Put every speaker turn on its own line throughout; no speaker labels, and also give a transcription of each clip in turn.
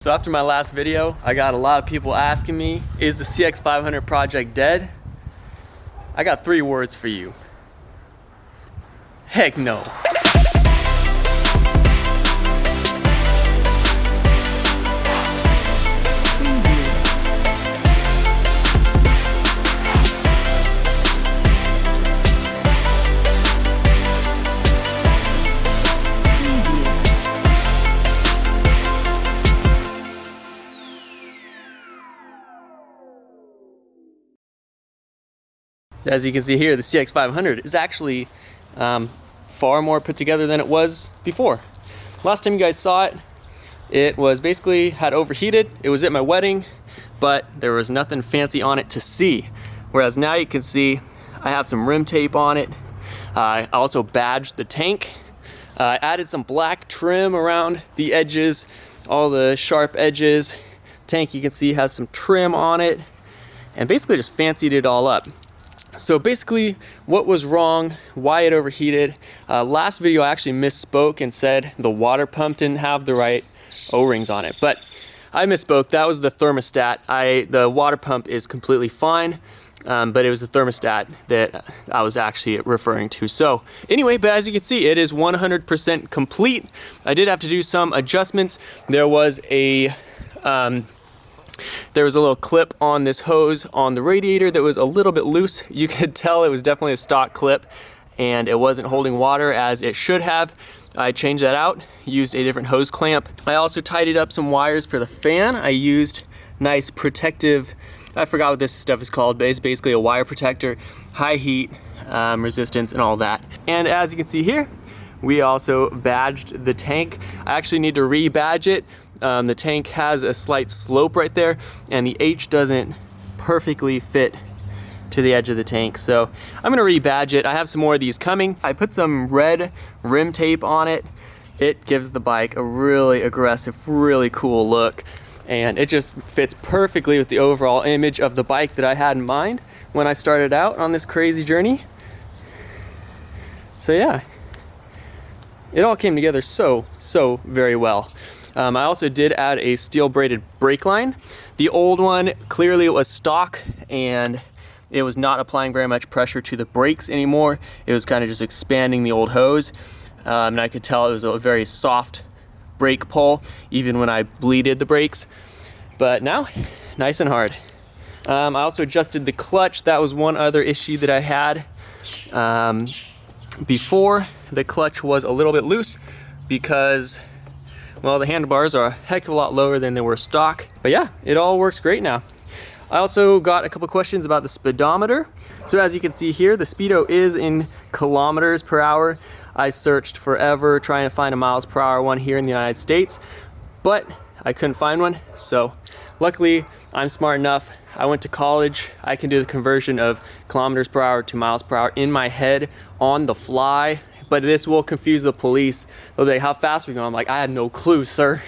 So after my last video, I got a lot of people asking me, is the CX500 project dead? I got 3 words for you. Heck no. As you can see here, the CX500 is actually far more put together than it was before. Last time you guys saw it, it was basically had overheated. It was at my wedding, but there was nothing fancy on it to see. Whereas now you can see I have some rim tape on it. I also badged the tank. I added some black trim around the edges, all the sharp edges. Tank, you can see, has some trim on it, and basically just fancied it all up. So basically, what was wrong, why it overheated. Last video I actually misspoke and said the water pump didn't have the right O-rings on it, but I misspoke. That was the thermostat. The water pump is completely fine, but it was the thermostat that I was actually referring to. So anyway, but as you can see, it is 100% complete. I did have to do some adjustments. There was a little clip on this hose on the radiator that was a little bit loose. You could tell it was definitely a stock clip and it wasn't holding water as it should have. I changed that out, used a different hose clamp. I also tidied up some wires for the fan. I used nice protective, I forgot what this stuff is called, but it's basically a wire protector, high heat resistance and all that. And as you can see here, we also badged the tank. I actually need to re-badge it. The tank has a slight slope right there, and the H doesn't perfectly fit to the edge of the tank. So I'm gonna re-badge it. I have some more of these coming. I put some red rim tape on it. It gives the bike a really aggressive, really cool look, and it just fits perfectly with the overall image of the bike that I had in mind when I started out on this crazy journey. So yeah, it all came together so very well. I also did add a steel braided brake line. The old one, clearly it was stock and it was not applying very much pressure to the brakes anymore. It was kind of just expanding the old hose. And I could tell it was a very soft brake pull, even when I bleeded the brakes. But now, nice and hard. I also adjusted the clutch. That was one other issue that I had. Before, the clutch was a little bit loose because, well, the handlebars are a heck of a lot lower than they were stock. But yeah, it all works great now. I also got a couple questions about the speedometer. So as you can see here, the speedo is in kilometers per hour. I searched forever trying to find a miles per hour one here in the United States, but I couldn't find one. So luckily, I'm smart enough. I went to college. I can do the conversion of kilometers per hour to miles per hour in my head on the fly. But this will confuse the police. They'll be like, how fast are we going? I'm like, I have no clue, sir.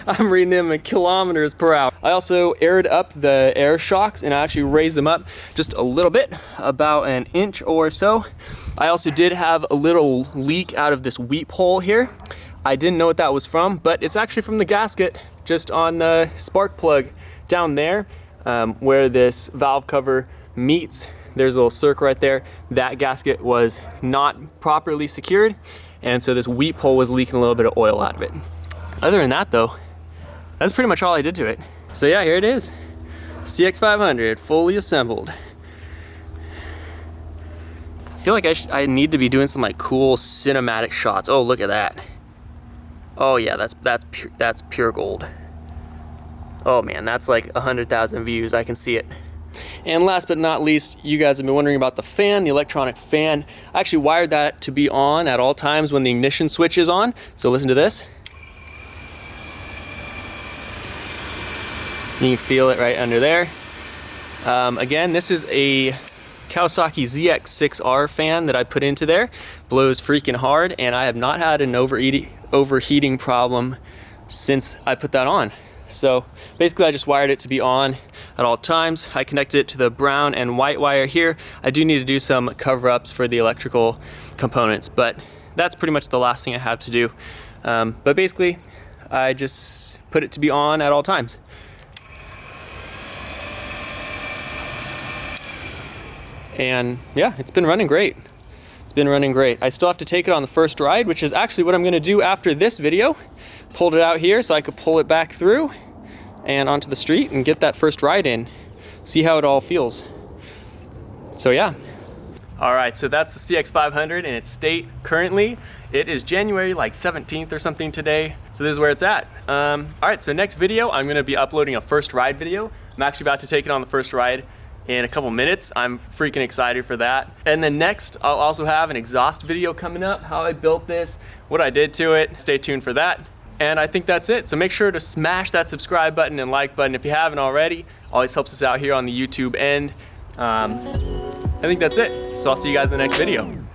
I'm reading them in kilometers per hour. I also aired up the air shocks and I actually raised them up just a little bit, about an inch or so. I also did have a little leak out of this weep hole here. I didn't know what that was from, but it's actually from the gasket just on the spark plug down there where this valve cover meets. There's a little circle right there. That gasket was not properly secured, and so this weep hole was leaking a little bit of oil out of it. Other than that though, that's pretty much all I did to it. So yeah, here it is. CX500, fully assembled. I feel like I need to be doing some like cool cinematic shots. Oh, look at that. Oh yeah, that's pure gold. Oh man, that's like 100,000 views. I can see it. And last but not least, you guys have been wondering about the fan, the electronic fan. I actually wired that to be on at all times when the ignition switch is on. So listen to this. You can feel it right under there. Again, this is a Kawasaki ZX6R fan that I put into there. Blows freaking hard, and I have not had an overheating problem since I put that on. So basically I just wired it to be on at all times. I connected it to the brown and white wire here. I do need to do some cover-ups for the electrical components, but that's pretty much the last thing I have to do. But basically I just put put it to be on at all times. And yeah, it's been running great. It's been running great. I still have to take it on the first ride, which is actually what I'm gonna do after this video. Pulled it out here so I could pull it back through and onto the street and get that first ride in. See how it all feels. So yeah. All right, so that's the CX500 in its state currently. It is January like 17th or something today. So this is where it's at. All right, so next video, I'm gonna be uploading a first ride video. I'm actually about to take it on the first ride in a couple minutes. I'm freaking excited for that. And then next, I'll also have an exhaust video coming up, how I built this, what I did to it. Stay tuned for that. And I think that's it. So make sure to smash that subscribe button and like button if you haven't already. Always helps us out here on the YouTube end. I think that's it. So I'll see you guys in the next video.